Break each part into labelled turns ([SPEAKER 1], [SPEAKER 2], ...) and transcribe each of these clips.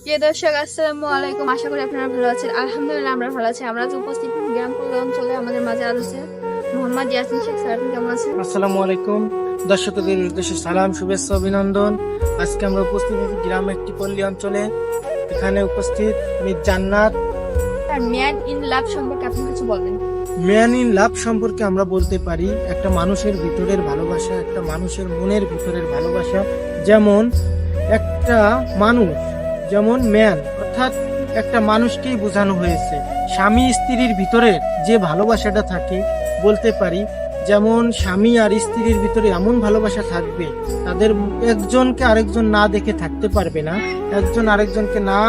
[SPEAKER 1] প্রিয় দর্শক, আসসালামু আলাইকুম। আশা করি আপনারা ভালো আছেন। আলহামদুলিল্লাহ আমরা ভালো আছি। আমরা তো উপস্থিত গ্রামপল্লী অঞ্চলে আমাদের মাঝে আছে মোহাম্মদ ইয়াসিন শেখ স্যার। আপনি কেমন আছেন?
[SPEAKER 2] আসসালামু আলাইকুম। দর্শকদের উদ্দেশ্যে সালাম, শুভেচ্ছা, অভিনন্দন। আজকে আমরা উপস্থিত আছি গ্রাম একটি পল্লী অঞ্চলে। এখানে উপস্থিত মিস জান্নাত।
[SPEAKER 1] স্যার, ম্যান ইন লাভ সম্পর্কে আপনি কিছু বলবেন?
[SPEAKER 2] ম্যান ইন লাভ সম্পর্কে আমরা বলতে পারি একটা মানুষের ভিতরের ভালোবাসা, একটা মানুষের মনের ভিতরের ভালোবাসা। যেমন একটা মানুষ, যেমন ম্যান অর্থাৎ একটা মানুষকেই বোঝানো হয়েছে। স্বামী স্ত্রীর ভিতরে যে ভালোবাসাটা থাকে, বলতে পারি যেমন স্বামী আর স্ত্রীর ভিতরে এমন ভালোবাসা থাকবে, তাদের একজনকে আরেকজন না দেখে থাকতে পারবে না, একজন আরেকজনকে না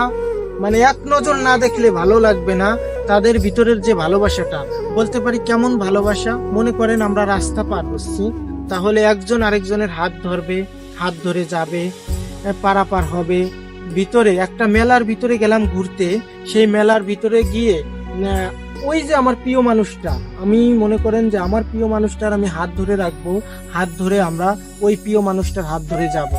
[SPEAKER 2] মানে এক নজর না দেখলে ভালো লাগবে না। তাদের ভিতরের যে ভালোবাসাটা, বলতে পারি কেমন ভালোবাসা। মনে করেন আমরা রাস্তা পার হচ্ছি, তাহলে একজন আরেকজনের হাত ধরবে, হাত ধরে যাবে, পারাপার হবে। ভিতরে একটা মেলার ভিতরে গেলাম ঘুরতে, সেই মেলার ভিতরে গিয়ে ওই যে আমার প্রিয় মানুষটা, আমি মনে করেন যে আমার প্রিয় মানুষটার আমি হাত ধরে রাখবো, হাত ধরে আমরা ওই প্রিয় মানুষটার হাত ধরে যাব।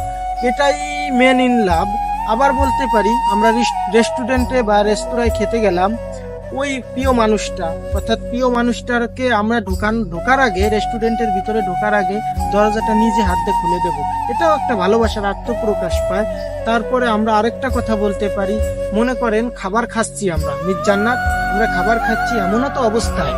[SPEAKER 2] এটাই মেন ইন লাভ। আবার বলতে পারি আমরা রেস্টুরেন্টে বা রেস্তোরাঁয় খেতে গেলাম, ওই প্রিয় মানুষটা অর্থাৎ প্রিয় মানুষটাকে আমরা ঢোকার আগে, রেস্টুরেন্টের ভিতরে ঢোকার আগে দরজাটা নিজে হাত দিয়ে খুলে দেবো। এটাও একটা ভালোবাসার আত্মপ্রকাশ পায়। তারপরে আমরা আরেকটা কথা বলতে পারি, মনে করেন খাবার খাচ্ছি আমরা, মিস জান্নাত, আমরা খাবার খাচ্ছি, এমনও তো অবস্থায়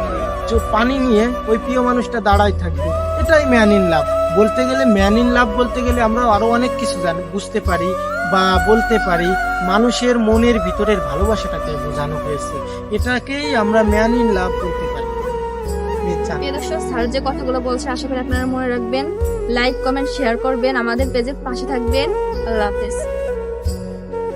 [SPEAKER 2] যে পানি নিয়ে ওই প্রিয় মানুষটা দাঁড়ায় থাকবে। এটাই ম্যান ইন লাভ। বলতে গেলে ম্যান ইন লাভ বলতে গেলে আমরা আরো অনেক কিছু বুঝতে পারি বা বলতে পারি। মানুষের মনের ভিতরের ভালোবাসাটাকে বোঝানো হয়েছে, এটাকেই আমরা ম্যান ইন লাভ বলতে পারি।
[SPEAKER 1] প্রিয় দর্শক, স্যার যে কথাগুলো বলছে আশা করি আপনারা মনে রাখবেন। লাইক, কমেন্ট, শেয়ার করবেন, আমাদের পেজের পাশে থাকবেন। আল্লাহ হাফেজ।